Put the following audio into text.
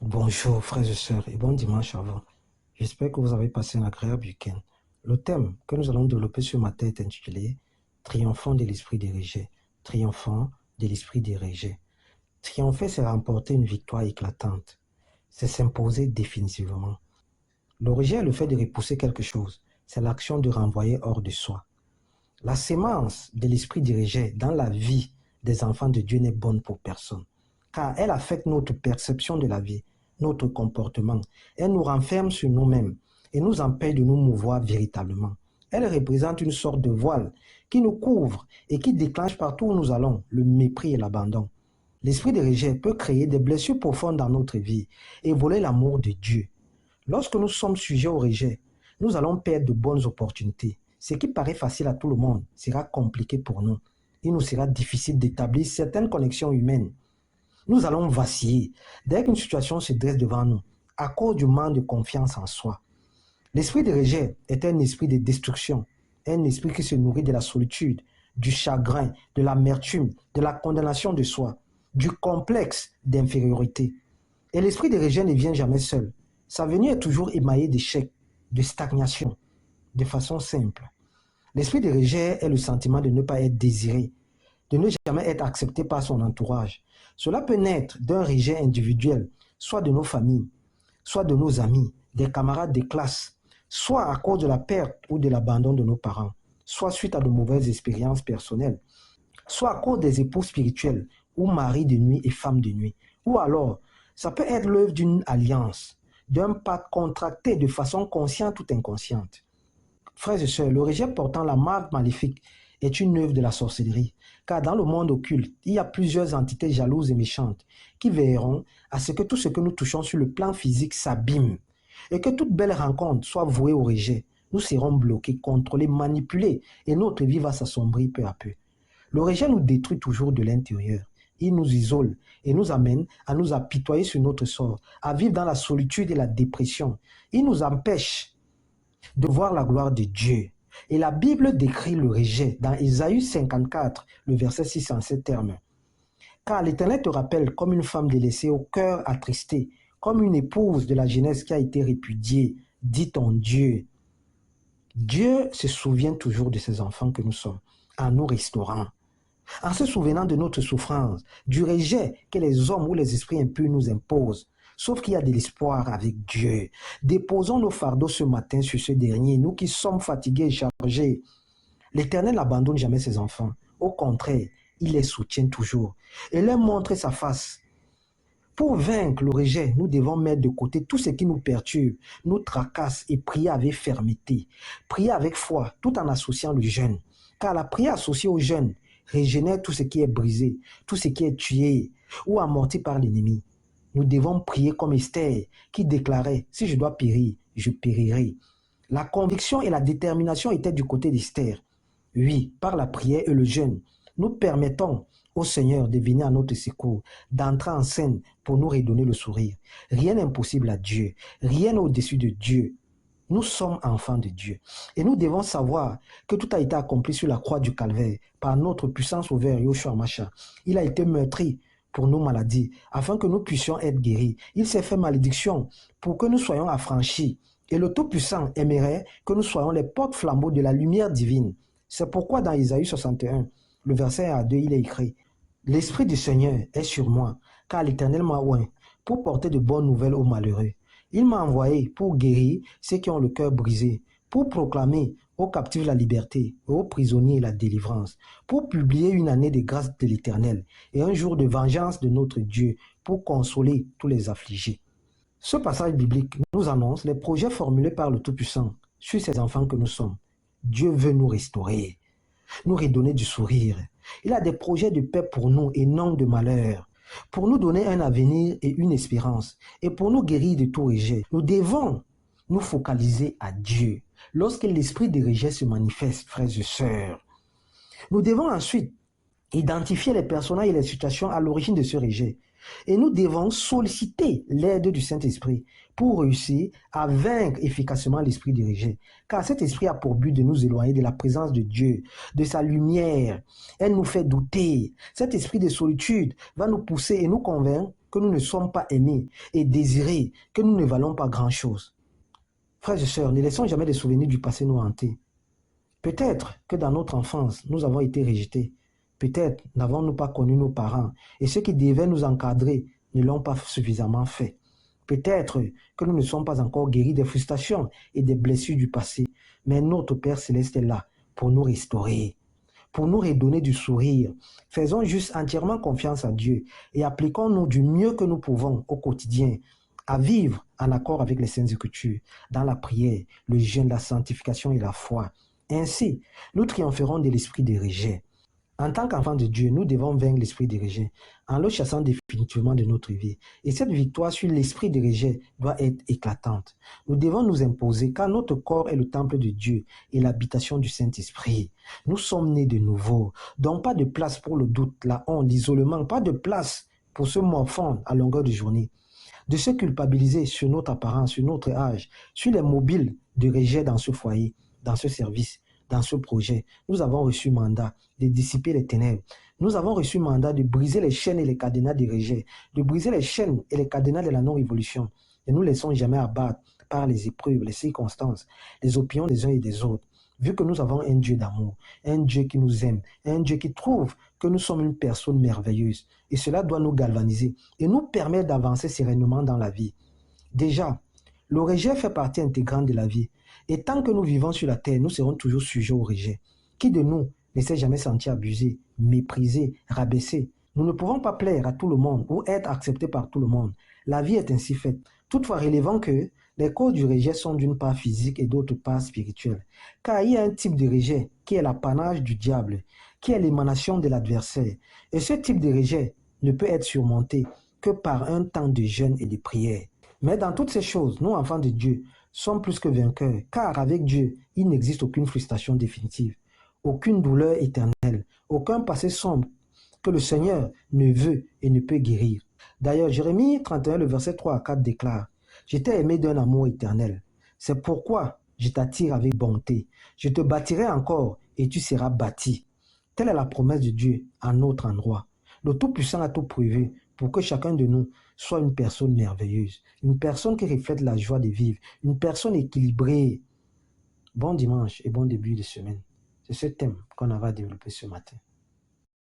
Bonjour frères et sœurs et bon dimanche à vous. J'espère que vous avez passé un agréable week-end. Le thème que nous allons développer ce matin est intitulé Triomphant de l'esprit des rejets. Triomphant de l'esprit des rejets. Triompher, c'est remporter une victoire éclatante. C'est s'imposer définitivement. Le rejet est le fait de repousser quelque chose. C'est l'action de renvoyer hors de soi. La sémence de l'esprit du rejet dans la vie des enfants de Dieu n'est bonne pour personne, car elle affecte notre perception de la vie, notre comportement. Elle nous renferme sur nous-mêmes et nous empêche de nous mouvoir véritablement. Elle représente une sorte de voile qui nous couvre et qui déclenche partout où nous allons le mépris et l'abandon. L'esprit de rejet peut créer des blessures profondes dans notre vie et voler l'amour de Dieu. Lorsque nous sommes sujets au rejet, nous allons perdre de bonnes opportunités. Ce qui paraît facile à tout le monde sera compliqué pour nous. Il nous sera difficile d'établir certaines connexions humaines. Nous allons vaciller dès qu'une situation se dresse devant nous à cause du manque de confiance en soi. L'esprit de rejet est un esprit de destruction, un esprit qui se nourrit de la solitude, du chagrin, de l'amertume, de la condamnation de soi, du complexe d'infériorité. Et l'esprit de rejet ne vient jamais seul. Sa venue est toujours émaillée d'échecs, de stagnation, de façon simple. L'esprit de rejet est le sentiment de ne pas être désiré, de ne jamais être accepté par son entourage. Cela peut naître d'un rejet individuel, soit de nos familles, soit de nos amis, des camarades de classe, soit à cause de la perte ou de l'abandon de nos parents, soit suite à de mauvaises expériences personnelles, soit à cause des époux spirituels, ou maris de nuit et femmes de nuit, ou alors ça peut être l'œuvre d'une alliance, d'un pacte contracté de façon consciente ou inconsciente. Frères et sœurs, le rejet portant la marque maléfique est une œuvre de la sorcellerie, car dans le monde occulte, il y a plusieurs entités jalouses et méchantes qui veilleront à ce que tout ce que nous touchons sur le plan physique s'abîme et que toute belle rencontre soit vouée au rejet. Nous serons bloqués, contrôlés, manipulés et notre vie va s'assombrir peu à peu. Le rejet nous détruit toujours de l'intérieur. Il nous isole et nous amène à nous apitoyer sur notre sort, à vivre dans la solitude et la dépression. Il nous empêche de voir la gloire de Dieu. Et la Bible décrit le rejet dans Ésaïe 54, le verset 6 en ces termes. Car l'Éternel te rappelle comme une femme délaissée au cœur attristé, comme une épouse de la jeunesse qui a été répudiée, dit ton Dieu. Dieu se souvient toujours de ses enfants que nous sommes, en nous restaurant, en se souvenant de notre souffrance, du rejet que les hommes ou les esprits impurs nous imposent. Sauf qu'il y a de l'espoir avec Dieu. Déposons nos fardeaux ce matin sur ce dernier, nous qui sommes fatigués et chargés. L'Éternel n'abandonne jamais ses enfants. Au contraire, il les soutient toujours et leur montre sa face. Pour vaincre le rejet, nous devons mettre de côté tout ce qui nous perturbe, nous tracasse et prier avec fermeté. Prier avec foi, tout en associant le jeûne. Car la prière associée au jeûne régénère tout ce qui est brisé, tout ce qui est tué ou amorti par l'ennemi. Nous devons prier comme Esther qui déclarait « Si je dois périr, je périrai ». La conviction et la détermination étaient du côté d'Esther. Oui, par la prière et le jeûne, nous permettons au Seigneur de venir à notre secours, d'entrer en scène pour nous redonner le sourire. Rien n'est impossible à Dieu, rien n'est au-dessus de Dieu. Nous sommes enfants de Dieu et nous devons savoir que tout a été accompli sur la croix du Calvaire par notre puissant sauveur Yoshua Mashiach. Il a été meurtri pour nos maladies afin que nous puissions être guéris. Il s'est fait malédiction pour que nous soyons affranchis. Et le Tout-Puissant aimerait que nous soyons les porte-flambeaux de la lumière divine. C'est pourquoi dans Isaïe 61, le verset 1 à 2, il est écrit « L'Esprit du Seigneur est sur moi, car l'Éternel m'a oint pour porter de bonnes nouvelles aux malheureux. Il m'a envoyé pour guérir ceux qui ont le cœur brisé, pour proclamer aux captifs la liberté et aux prisonniers la délivrance, pour publier une année de grâce de l'Éternel et un jour de vengeance de notre Dieu, pour consoler tous les affligés. » Ce passage biblique nous annonce les projets formulés par le Tout-Puissant sur ces enfants que nous sommes. Dieu veut nous restaurer, nous redonner du sourire. Il a des projets de paix pour nous et non de malheur, pour nous donner un avenir et une espérance, et pour nous guérir de tout rejet. Nous devons nous focaliser à Dieu. Lorsque l'esprit de rejet se manifeste, frères et sœurs, nous devons ensuite identifier les personnages et les situations à l'origine de ce rejet. Et nous devons solliciter l'aide du Saint-Esprit pour réussir à vaincre efficacement l'esprit des rejets. Car cet esprit a pour but de nous éloigner de la présence de Dieu, de sa lumière. Elle nous fait douter. Cet esprit de solitude va nous pousser et nous convaincre que nous ne sommes pas aimés et désirés, que nous ne valons pas grand-chose. Frères et sœurs, ne laissons jamais des souvenirs du passé nous hanter. Peut-être que dans notre enfance, nous avons été rejetés. Peut-être n'avons-nous pas connu nos parents et ceux qui devaient nous encadrer ne l'ont pas suffisamment fait. Peut-être que nous ne sommes pas encore guéris des frustrations et des blessures du passé, mais notre Père Céleste est là pour nous restaurer, pour nous redonner du sourire. Faisons juste entièrement confiance à Dieu et appliquons-nous du mieux que nous pouvons au quotidien à vivre en accord avec les Saintes Écritures, dans la prière, le jeûne, la sanctification et la foi. Ainsi, nous triompherons de l'esprit des rejets. En tant qu'enfants de Dieu, nous devons vaincre l'esprit des rejets en le chassant définitivement de notre vie. Et cette victoire sur l'esprit des rejets doit être éclatante. Nous devons nous imposer car notre corps est le temple de Dieu et l'habitation du Saint-Esprit. Nous sommes nés de nouveau, donc pas de place pour le doute, la honte, l'isolement, pas de place pour se morfondre à longueur de journée, de se culpabiliser sur notre apparence, sur notre âge, sur les mobiles de rejet dans ce foyer, dans ce service, dans ce projet. Nous avons reçu mandat de dissiper les ténèbres. Nous avons reçu mandat de briser les chaînes et les cadenas des rejets, de briser les chaînes et les cadenas de la non-révolution. Ne nous laissons jamais abattre par les épreuves, les circonstances, les opinions des uns et des autres. Vu que nous avons un Dieu d'amour, un Dieu qui nous aime, un Dieu qui trouve que nous sommes une personne merveilleuse. Et cela doit nous galvaniser et nous permettre d'avancer sereinement dans la vie. Déjà, le rejet fait partie intégrante de la vie. Et tant que nous vivons sur la terre, nous serons toujours sujets au rejet. Qui de nous ne s'est jamais senti abusé, méprisé, rabaissé? Nous ne pouvons pas plaire à tout le monde ou être acceptés par tout le monde. La vie est ainsi faite. Toutefois, relevons que les causes du rejet sont d'une part physique et d'autre part spirituelle. Car il y a un type de rejet qui est l'apanage du diable, qui est l'émanation de l'adversaire. Et ce type de rejet ne peut être surmonté que par un temps de jeûne et de prière. Mais dans toutes ces choses, nous, enfants de Dieu, sommes plus que vainqueurs, car avec Dieu, il n'existe aucune frustration définitive, aucune douleur éternelle, aucun passé sombre que le Seigneur ne veut et ne peut guérir. D'ailleurs, Jérémie 31, le verset 3 à 4 déclare « Je t'ai aimé d'un amour éternel. C'est pourquoi je t'attire avec bonté. Je te bâtirai encore et tu seras bâti. » Telle est la promesse de Dieu à notre endroit. Le Tout-Puissant a tout prévu pour que chacun de nous soit une personne merveilleuse, une personne qui reflète la joie de vivre, une personne équilibrée. Bon dimanche et bon début de semaine. C'est ce thème qu'on va développer ce matin.